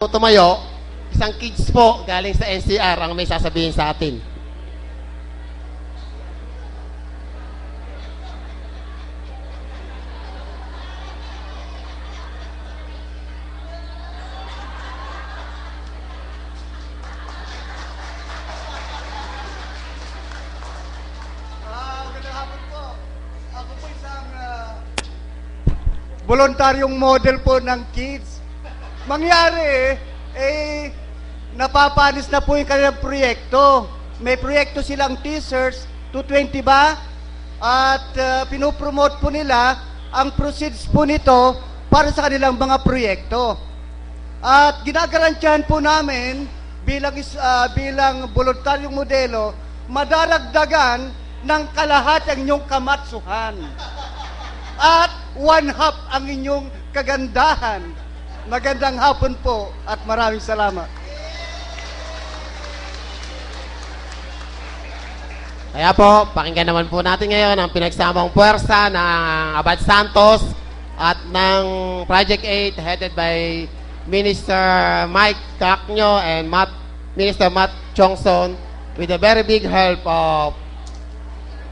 Tumayo, isang kids po galing sa NCR ang may sasabihin sa atin. Magandang hapon po. Ako po isang voluntaryong model po ng kids. Mangyari napapanis na po yung kanilang proyekto. May proyekto silang t-shirts, 220 ba? At pinopromote po nila ang proceeds po nito para sa kanilang mga proyekto. At ginagarantiyahan po namin bilang voluntaryong modelo, madaragdagan ng kalahati ang inyong kamatsuhan. At 1/2 ang inyong kagandahan. Magandang hapon po at maraming salamat. Kaya po, pakinggan naman po natin ngayon ang pinagsamang puwersa ng Abad Santos at ng Project 8 headed by Minister Mike Cacnyo and Minister Matt Chongson with the very big help of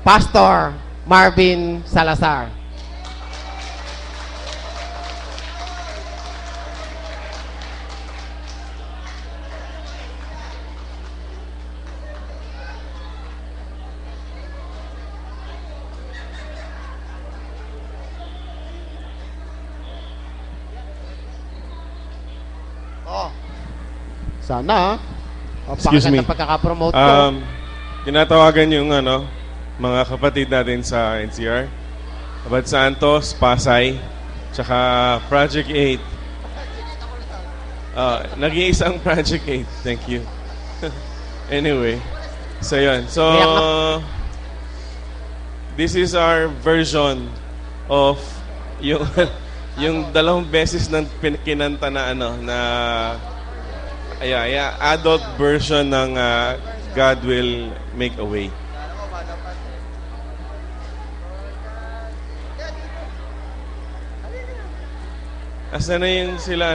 Pastor Marvin Salazar. Sana, Excuse me. pagkakapromote ko. Tinatawagan yung mga kapatid natin sa NCR. Abad Santos, Pasay, tsaka Project 8. Nag-iisang Project 8. Thank you. Anyway, so yun. So, this is our version of yung yung dalawang beses ng kinanta na adult version ng God Will Make a Way. Asa na yung sila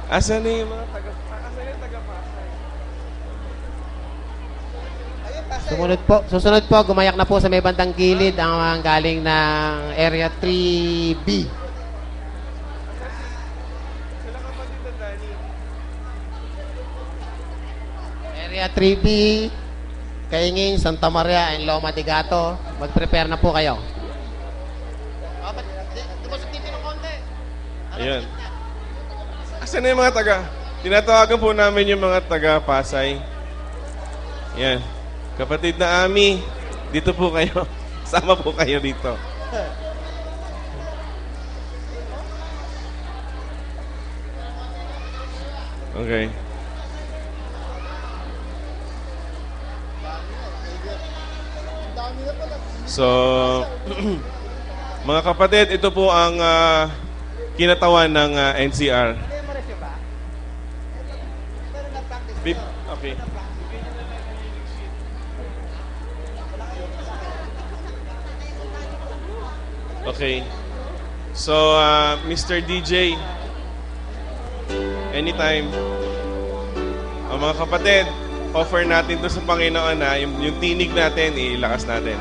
Asa na yung mga taga-Pasay? Susunod po, gumayak na po sa may bandang gilid ang galing ng Area 3B. Sila kapatid na Dani. Area 3B, Kaingin, Santa Maria, and Loma de Gato. Mag-prepare na po kayo. Ayun. Asan na yung mga taga? Tinatawagan po namin yung mga taga-Pasay. Yan. Kapatid na Ami, dito po kayo. Sama po kayo dito. Okay. So, mga kapatid, ito po ang kinatawan ng NCR. Okay. Okay. So, Mr. DJ, anytime. Ang mga kapatid, offer natin to sa Panginoon na yung tinig natin, ilakas natin.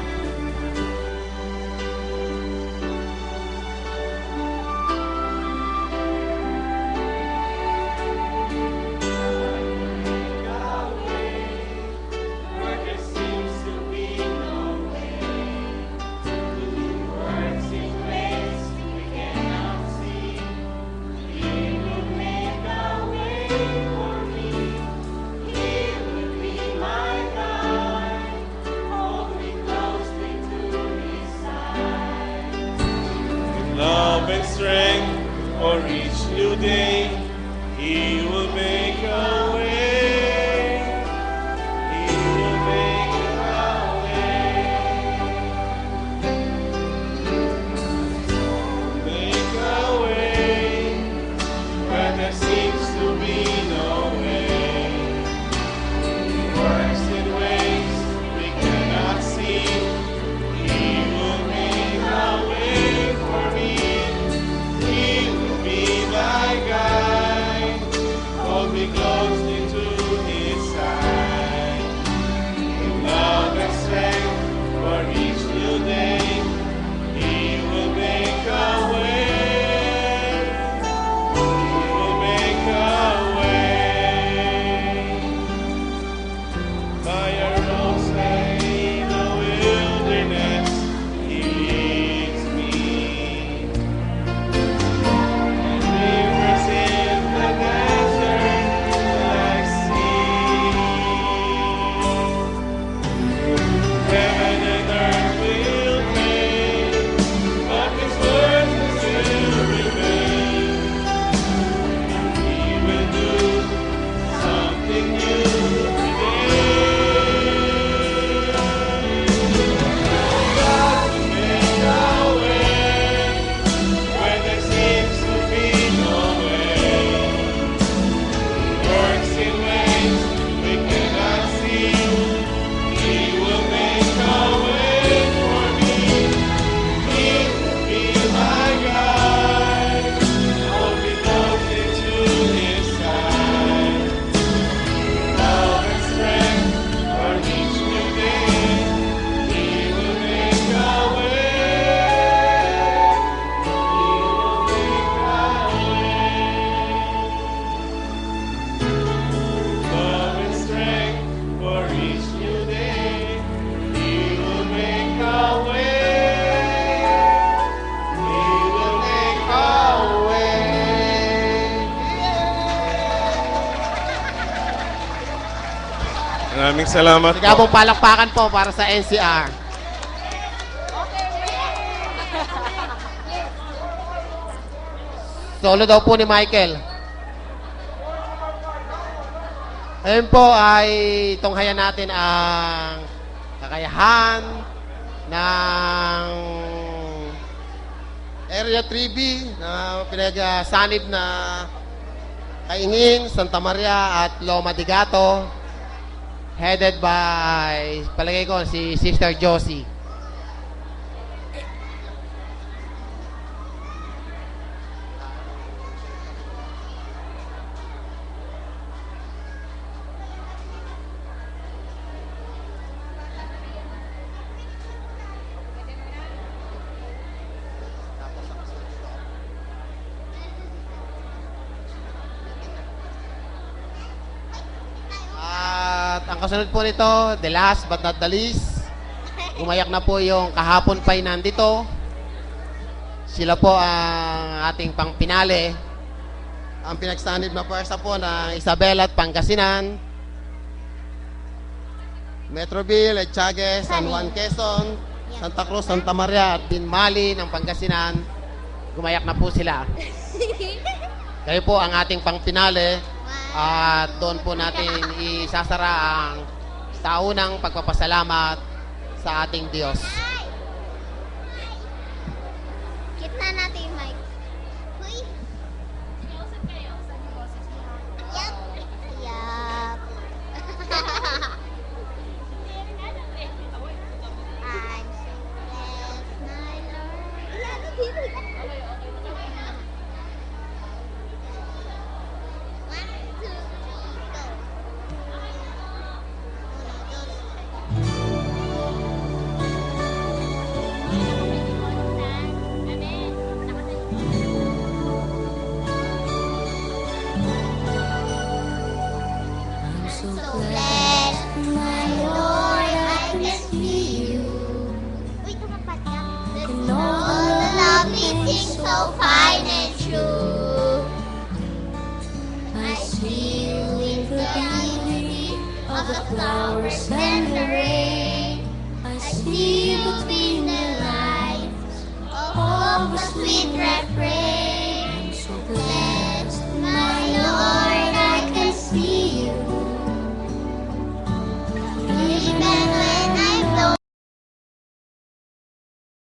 Love and strength for each new day, He will make a way. He will make a way. Make a way where there seems to be no way. He works in ways we cannot see. He will Maraming salamat Sige pong palakpakan po para sa NCR. Solo daw po ni Michael. Ayun po ay tunghayan natin ang kakayahan ng Area 3B na pinagsanib na Kaingin, Santa Maria at Loma de Gato, headed by, palagay ko, si Sister Josie. At ang kasunod po nito, the last but not the least, umayak na po yung kahapon pa'y nandito. Sila po ang ating pangpinale. Ang pinagsanib na pwersa po ng Isabela at Pangasinan, Metroville, Echagues, San Juan, Quezon, Santa Cruz, Santa Maria at Binmali ng Pangasinan. Gumayak na po sila. Kayo po ang ating pangpinale. At doon po natin isasara ang taunang pagpapasalamat sa ating Diyos. Kitna natin yung mic. Uy! Yup! Yup! I'm so blessed, my Lord. Yan, dito. 1, 2, 3, go! So blessed, my Lord, I can see you. Uy, tumapat ka. And all the lovely things so fine and true. I see you in the beauty of the flowers and the rain. I see you between the lines of a sweet refrain.